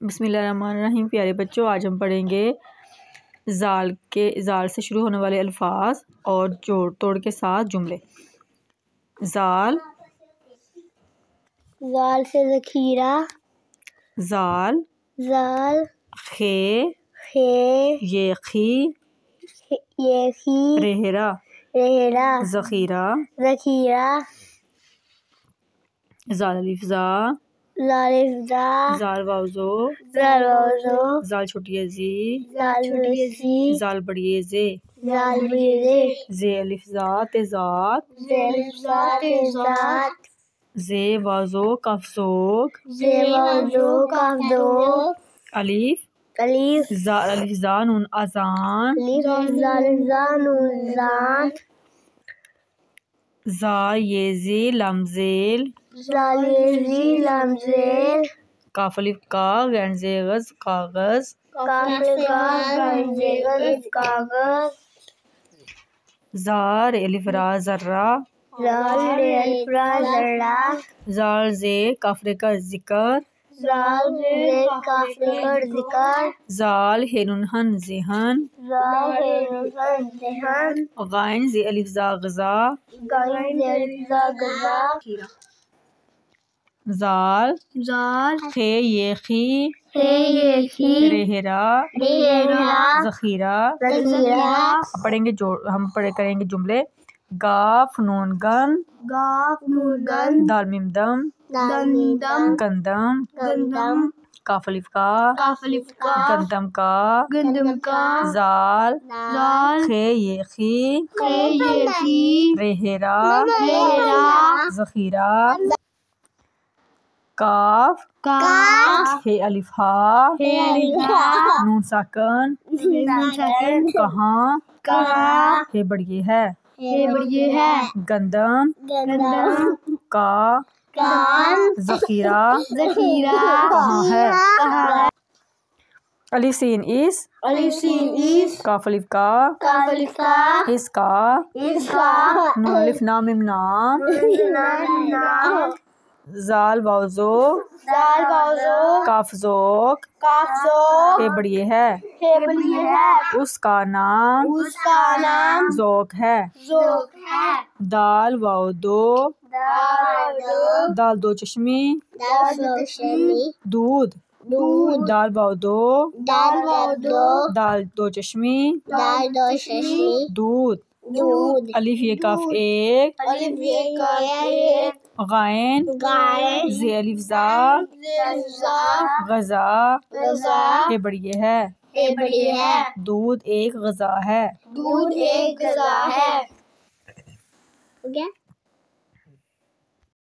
بسم اللہ الرحمن الرحیم۔ پیارے بچوں، آج ہم پڑھیں گے زال سے شروع ہونے والے الفاظ اور جوڑ توڑ کے ساتھ جملے۔ زال سے ذخیرہ، زال خے یخی رہرا ذخیرہ زال الف زا زال واو زو زال چھوٹی زی زال بڑی زے زے الف زا تیزات زے واو زو کاف زوگ الف زال الف زا نون اذان زا یہ زی لام زیل کاف الف کا غین زے غز کاغذ زار الف را ذرہ زال زے کاف ر کا ذکر زال ہے نون ہن ذہن غائن زے الف زا غذا زال خے یخی رہرا ذخیرہ۔ پڑھیں گے کریں گے جملے۔ گاف نون گن دال میم دم گندم کاف الف کا گندم کا زال خے یخی رہرا ذخیرہ۔ کاف ہے الف ہا نون ساکن کہاں ہے بڑی ہے گندم کا ذخیرہ کہاں ہے۔ الف سین اس کاف الف کا اس کا نون الف نا میم نام زال واو زو کاف زوگ ہے بڑی ہے اس کا نام ذوق ہے۔ دال واو دو دال دو چشمی دودھ دال واو دو دال دو چشمی دودھ الف یہ کاف ایک غائن زے الف زا غذا ہے بڑی ہے دودھ ایک غذا ہے۔